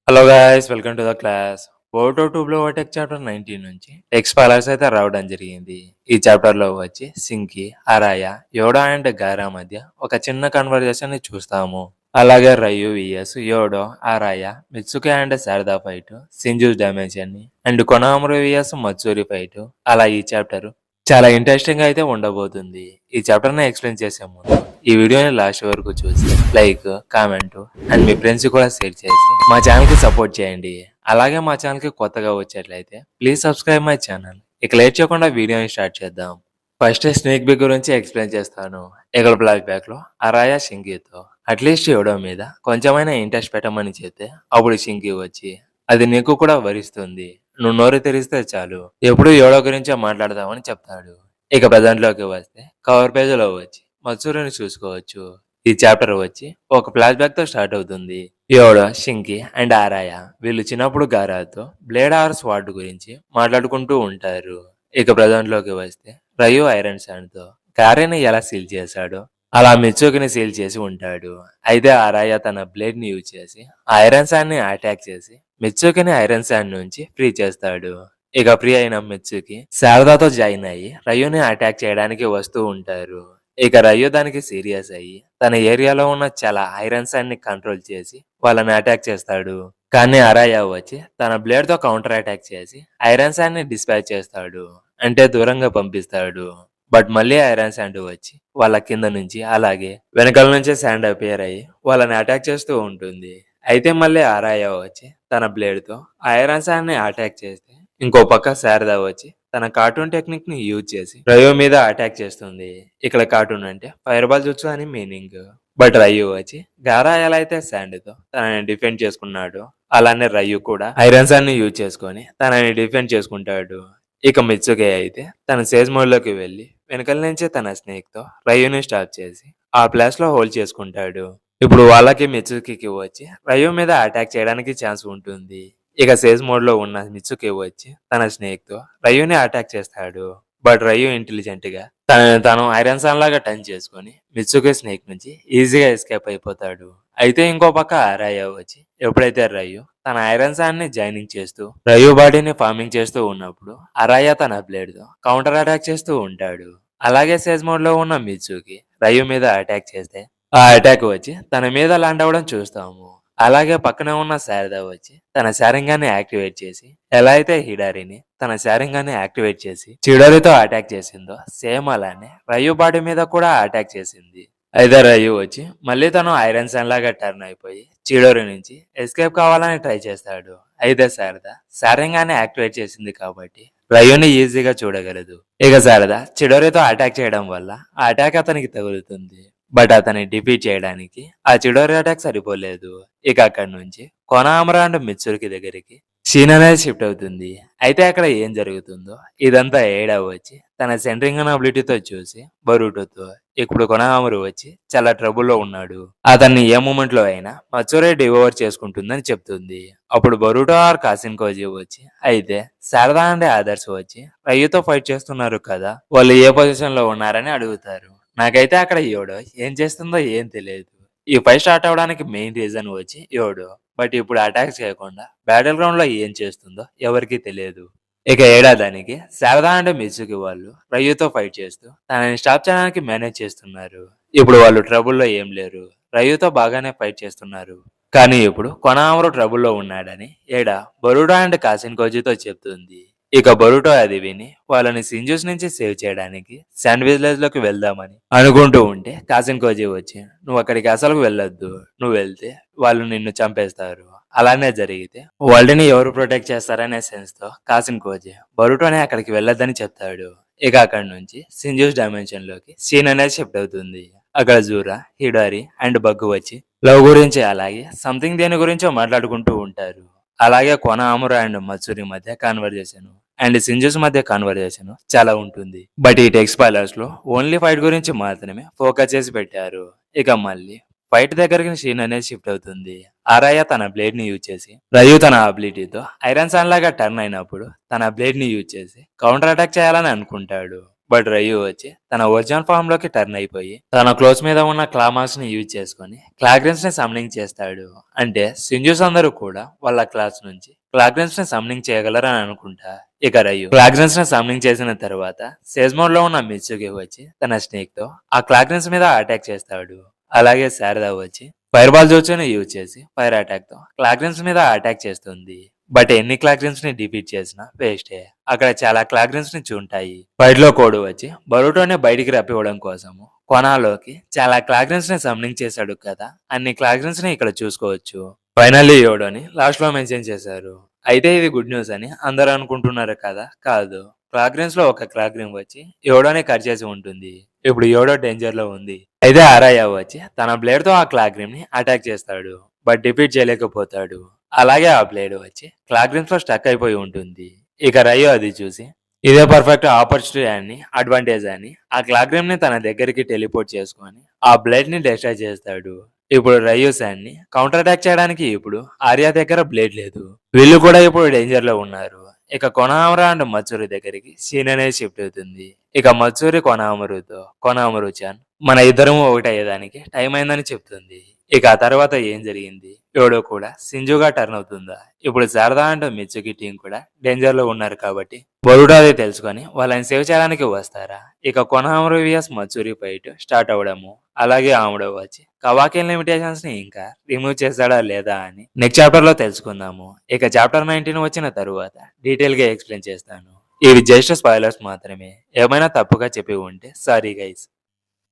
Hello guys, welcome to the class. ఓటో ట్యూబ్లో ఓటెక్ chapter 19 నుంచి టెక్స్ట్ పాలర్స్ అయితే రావడం జరిగింది. ఈ చాప్టర్ లో వచ్చి సింకి, అరాయ, యోడా అండ్ గారా మధ్య ఒక చిన్న కన్వర్జేషన్ ని చూస్తాము. అలాగే Ryu V S Yodo, Araya, Mitsuki and Sarada fight, Shinju's dimension ని and Konohamaru V S Matsuri fight. అలా ఈ చాప్టర్ చాలా ఇంట్రెస్టింగ్ గా అయితే ఉండబోతుంది. ఈ చాప్టర్ ని ఎక్స్ప్లెయిన్ చేసే ముందు ఈ వీడియోని లాస్ట్ వరకు చూసి like, comment and me friends కూడా షేర్ చేసి మా ఛానల్ కి సపోర్ట్ చేయండి. అలాగే మా ఛానల్ కి కొత్తగా వచ్చేట్లయితే ప్లీజ్ సబ్స్క్రైబ్ మై ఛానల్. ఇక లేట్ చేయకుండా వీడియోని స్టార్ట్ చేద్దాం. ఫస్ట్ స్నేక్ బిగ్ గురించి ఎక్స్ప్లెయిన్ చేస్తాను. ఎగల బ్లాక్ బ్యాక్ లో అరాయ షింకీతో అట్లీస్ట్ ఎవడో మీద కొంచెమైనా ఇంట్రెస్ట్ పెట్టమని చెప్తే అప్పుడు షింకీ వచ్చి అది నీకు కూడా వరిస్తుంది, నువ్వు నోరు తెరిస్తే చాలు ఎప్పుడు ఎవడో గురించే మాట్లాడదామని చెప్తాడు. ఇక ప్రజెంట్ లోకి వస్తే కవర్ పేజీలో వచ్చి మత్సూరిని చూసుకోవచ్చు. ఈ చాప్టర్ వచ్చి ఒక ఫ్లాష్ బ్యాక్ తో స్టార్ట్ అవుతుంది. యోడో, షింకి అండ్ ఆరాయ వీళ్ళు చిన్నప్పుడు గారాతో బ్లేడ్ ఆర్ స్వాడ్ గురించి మాట్లాడుకుంటూ ఉంటారు. ఇక ప్రజెంట్ లోకి వస్తే రయు ఐరన్ శాండ్ తో గారెని ఎలా సీల్ చేశాడో అలా మిత్సుకిని సీల్ చేసి ఉంటాడు. అయితే ఆరాయ తన బ్లేడ్ ని యూజ్ చేసి ఐరన్ శాండ్ ని అటాక్ చేసి మిత్సుకిని ఐరన్ శాండ్ నుంచి ఫ్రీ చేస్తాడు. ఇక ఫ్రీ అయిన మిత్సుకి శారదాతో జాయిన్ అయ్యి రయుని అటాక్ చేయడానికి వస్తూ ఉంటారు. ఇక రయు దానికి సీరియస్ అయ్యి తన ఏరియాలో ఉన్న చాలా ఐరన్ శాండ్ ని కంట్రోల్ చేసి వాళ్ళని అటాక్ చేస్తాడు. కానీ అరాయ వచ్చి తన బ్లేడ్ తో కౌంటర్ అటాక్ చేసి ఐరన్ శాండ్ ని డిస్పాచ్ చేస్తాడు, అంటే దూరంగా పంపిస్తాడు. బట్ మళ్ళీ ఐరన్ శాండ్ వచ్చి వాళ్ళ కింద నుంచి అలాగే వెనకాల నుంచే శాండ్ అపియర్ అయ్యి వాళ్ళని అటాక్ చేస్తూ ఉంటుంది. అయితే మళ్ళీ ఆరాయ వచ్చి తన బ్లేడ్ తో ఐరన్ శాండ్ ని అటాక్ చేస్తే ఇంకో పక్క శారదా వచ్చి తన కార్టూన్ టెక్నిక్ ని యూజ్ చేసి రయు మీద అటాక్ చేస్తుంది. ఇక్కడ కార్టూన్ అంటే ఫైర్ బాల్ జుట్సు అని మీనింగ్. బట్ రయు వచ్చి గారా ఎలా అయితే శాండ్ తో తనని డిఫెండ్ చేసుకున్నాడు, అలానే రయు కూడా ఐరన్ శాండ్ ని యూజ్ చేసుకొని తనని డిఫెండ్ చేసుకుంటాడు. ఇక మిత్సుకే అయితే తన సేజ్ మోడ్ లోకి వెళ్లి వెనకల నుంచే తన స్నేక్ తో రయుని స్టాప్ చేసి ఆ ప్లేస్ లో హోల్డ్ చేసుకుంటాడు. ఇప్పుడు వాళ్ళకి మిత్సుకి వచ్చి రయు మీద అటాక్ చేయడానికి ఛాన్స్ ఉంటుంది. ఇక సేజ్ మోడ్ లో ఉన్న మిత్సుకి వచ్చి తన స్నేక్ తో రయుని అటాక్ చేస్తాడు. బట్ రయు ఇంటెలిజెంట్ గా తనని తాను ఐరన్ సాన్ లాగా టర్న్ చేసుకుని మిత్సుకి స్నేక్ నుంచి ఈజీగా ఎస్కేప్ అయిపోతాడు. అయితే ఇంకో పక్క అరాయ వచ్చి ఎప్పుడైతే రయు తన ఐరన్ సాన్ ని జాయినింగ్ చేస్తూ రయు బాడీని ఫార్మింగ్ చేస్తూ ఉన్నప్పుడు అరాయ తన బ్లేడ్ తో కౌంటర్ అటాక్ చేస్తూ ఉంటాడు. అలాగే సేజ్ మోడ్ లో ఉన్న మిత్సుకి రయు మీద అటాక్ చేస్తే ఆ అటాక్ వచ్చి తన మీద ల్యాండ్ అవ్వడం చూస్తాము. అలాగే పక్కన ఉన్న శారదా వచ్చి తన శారింగాన్ని యాక్టివేట్ చేసి ఎలా అయితే హిడారిని తన శారింగాన్ని యాక్టివేట్ చేసి చిడోరితో అటాక్ చేసిందో సేమ్ అలానే రయు బాడీ మీద కూడా అటాక్ చేసింది. అయితే రయు వచ్చి మళ్ళీ తను ఐరన్ శాన్ లాగా టర్న్ అయిపోయి చిడోరి నుంచి ఎస్కేప్ కావాలని ట్రై చేస్తాడు. అయితే శారదా శారింగాన్ని యాక్టివేట్ చేసింది కాబట్టి రయుని ఈజీగా చూడగలదు. ఇక శారదా చిడోరితో అటాక్ చేయడం వల్ల ఆ అటాక్ అతనికి తగులుతుంది. బట్ అతన్ని డిఫీట్ చేయడానికి ఆ చిడోరి అటాక్ సరిపోలేదు. ఇక అక్కడి నుంచి కొనామరా అండ్ మిత్సురికి దగ్గరికి సీన్ అనేది షిఫ్ట్ అవుతుంది. అయితే అక్కడ ఏం జరుగుతుందో ఇదంతా ఏడా వచ్చి తన సెంట్రింగ్ అబిలిటీతో చూసి బరూటోతో ఇప్పుడు కొనామరు వచ్చి చాలా ట్రబుల్లో ఉన్నాడు, అతన్ని ఏ మూమెంట్ లో అయినా మత్సూరే డివోవర్ చేసుకుంటుందని చెప్తుంది. అప్పుడు బరూటో ఆర్ కాసిన్ కోజీ వచ్చి అయితే శారదా అండ్ ఆదర్శ్ వచ్చి రయ్యతో ఫైట్ చేస్తున్నారు కదా, వాళ్ళు ఏ పొజిషన్ లో ఉన్నారని అడుగుతారు. నాకైతే అక్కడ యోడో ఏం చేస్తుందో ఏం తెలియదు. ఈ ఫైట్ స్టార్ట్ అవడానికి మెయిన్ రీజన్ వచ్చి యోడో, బట్ ఇప్పుడు అటాక్ చేయకుండా బ్యాటిల్ గ్రౌండ్ లో ఏం చేస్తుందో ఎవరికీ తెలియదు. ఇక ఏడాదానికి శారదా అండ్ మిత్సుకి వాళ్ళు రయ్యుతో ఫైట్ చేస్తూ తనని స్టాప్ చేయడానికి మేనేజ్ చేస్తున్నారు. ఇప్పుడు వాళ్ళు ట్రబుల్లో ఏం లేరు, రయ్యుతో బాగానే ఫైట్ చేస్తున్నారు. కానీ ఇప్పుడు కొనామరు ట్రబుల్లో ఉన్నాడని ఏడా బరుడా అండ్ కాసిన్ కోజితో చెప్తుంది. ఇక బరుటో అది విని వాళ్ళని సింజూస్ నుంచి సేవ్ చేయడానికి శాండ్ విలేజ్ లోకి వెళ్దామని అనుకుంటూ ఉంటే కాసిన్ కోజీ వచ్చి నువ్వు అక్కడికి అసలు వెళ్ళొద్దు, నువ్వు వెళ్తే వాళ్ళు నిన్ను చంపేస్తారు, అలానే జరిగితే వాళ్ళని ఎవరు ప్రొటెక్ట్ చేస్తారనే సెన్స్ తో కాసిన్ కోజీ బరుటోనే అక్కడికి వెళ్ళొద్దని చెప్తాడు. ఇక అక్కడి నుంచి సింజూస్ డైమెన్షన్ లోకి సీన్ అనేది షిఫ్ట్ అవుతుంది. అక్కడ జూరా, హిడారి అండ్ బగ్గు వచ్చి లవ్ గురించి అలాగే సంథింగ్ దేని గురించో మాట్లాడుకుంటూ ఉంటారు. అలాగే కొన అమురా అండ్ మత్సూరి మధ్య కాన్వర్జేషన్ అండ్ సింజూస్ మధ్య కాన్వర్జేషన్ చాలా ఉంటుంది. బట్ ఈ టెక్స్ట్ స్పాయిలర్స్ లో ఓన్లీ ఫైట్ గురించి మాత్రమే ఫోకస్ చేసి పెట్టారు. ఇక మళ్ళీ ఫైట్ దగ్గరికి సీన్ అనేది షిఫ్ట్ అవుతుంది. ఆరాయ తన బ్లేడ్ ని యూజ్ చేసి రయు తన అబిలిటీతో ఐరన్ సాన్ లాగా టర్న్ అయినప్పుడు తన బ్లేడ్ ని యూజ్ చేసి కౌంటర్ అటాక్ చేయాలని అనుకుంటాడు. బట్ రయు వచ్చి తన ఒరిజినల్ ఫామ్ లోకి టర్న్ అయిపోయి తన క్లోజ్ మీద ఉన్న క్లా మార్క్స్ ని యూజ్ చేసుకుని క్లాగ్రెన్స్ ని సమ్నింగ్ చేస్తాడు. అంటే సింజూస్ అందరూ కూడా వాళ్ళ క్లాస్ నుంచి క్లాగ్రెన్స్ ని సమ్నింగ్ చేయగలరని అనుకుంటా. ఇక రయు క్లాగ్రెన్స్ ని సమ్నింగ్ చేసిన తర్వాత సేజ్ మోడ్ లో ఉన్న మిత్సుకి వచ్చి తన స్నేక్ తో ఆ క్లాగ్రెన్స్ మీద అటాక్ చేస్తాడు. అలాగే శారదా వచ్చి ఫైర్ బాల్ జోచుని యూజ్ చేసి ఫైర్ అటాక్ తో క్లాగ్రెన్స్ మీద అటాక్ చేస్తుంది. బట్ ఎన్ని క్లాగ్రెన్స్ ని డిఫీట్ చేసినా వేస్టే. అక్కడ చాలా క్లాగ్రెన్స్ ని చూంటాయి. ఫైట్ లో కోడు వచ్చి బరుటోని బయటికి రప్పివ్వడం కోసము కొనాలోకి చాలా క్లాగ్రెన్స్ ని సమ్నింగ్ చేశాడు కదా, అన్ని క్లాగ్రెన్స్ ని ఇక్కడ చూసుకోవచ్చు. ఫైనల్లీ యోడోని లాస్ట్ లో మెన్షన్ చేశారు. అయితే ఇది గుడ్ న్యూస్ అని అందరూ అనుకుంటున్నారు కదా, కాదు. క్లాగ్రెన్స్ లో ఒక క్లాగ్రెన్ వచ్చి యోడోని కట్ చేసి ఉంటుంది. ఇప్పుడు యోడో డేంజర్ లో ఉంది. అయితే అరాయా వచ్చి తన బ్లేడ్ తో ఆ క్లాగ్రెన్ ని అటాక్ చేస్తాడు. బట్ డిఫీట్ చేయలేకపోతాడు. అలాగే ఆ బ్లేడ్ వచ్చి క్లాగ్రెన్స్ లో స్టక్ అయిపోయి ఉంటుంది. ఇక రయో అది చూసి ఇదే పర్ఫెక్ట్ ఆపర్చునిటీ అని అడ్వాంటేజ్ అని ఆ క్లాగ్రెన్ ని తన దగ్గరికి టెలిపోర్ట్ చేసుకొని ఆ బ్లేడ్ ని డిస్ట్రాయ్ చేస్తాడు. ఇప్పుడు రయు శాన్ ని కౌంటర్ అటాక్ చేయడానికి ఇప్పుడు ఆర్యా దగ్గర బ్లేడ్ లేదు. వీళ్ళు కూడా ఇప్పుడు డేంజర్ లో ఉన్నారు. ఇక కొనామరా అండ్ మత్సూరి దగ్గరికి సీన్ అనేది షిఫ్ట్ అవుతుంది. ఇక మత్సూరి కొనామరుతో కొనామరు చాన్ మన ఇద్దరము ఒకటయ్యేదానికి టైం అయిందని చెప్తుంది. ఇక ఆ తర్వాత ఏం జరిగింది, యోడో కూడా సింజుగా టర్న్ అవుతుందా? ఇప్పుడు శారదా అండ్ మిత్సుకి టీం కూడా డేంజర్ లో ఉన్నారు కాబట్టి బరుడా అది తెలుసుకొని వాళ్ళని సేవ్ చేయడానికి వస్తారా? ఇక కొనామరు వియస్ మత్సూరి ఫైట్ స్టార్ట్ అవడము, అలాగే ఆముడో వచ్చి కవాకి లిమిటేషన్స్ ని ఇంకా రిమూవ్ చేస్తాడా లేదా అని నెక్స్ట్ చాప్టర్ లో తెలుసుకుందాము. ఇక చాప్టర్ 19 వచ్చిన తరువాత డీటెయిల్ గా ఎక్స్ప్లెయిన్ చేస్తాను. ఇవి జస్ట్ స్పాయిలర్స్ మాత్రమే. ఏమైనా తప్పుగా చెప్పి ఉంటే సారీ గైస్.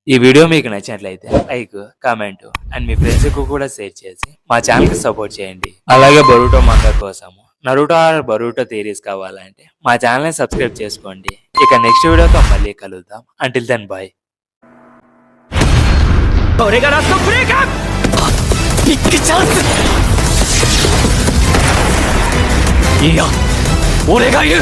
ఈ వీడియో మీకు నచ్చినట్లయితే like, comment and me friends కు కూడా షేర్ చేసి మా ఛానల్ కి సపోర్ట్ చేయండి. అలాగే బరూటో మంగా కోసము నరుటో ఆర్ బరూటో థియరీస్ కావాలంటే మా ఛానల్ ని సబ్స్క్రైబ్ చేసుకోండి. ఇక నెక్స్ట్ వీడియోతో మళ్ళీ కలుద్దాం. Until then bye. これがラストプレーか。ビッグチャンス。いいや、俺がいる。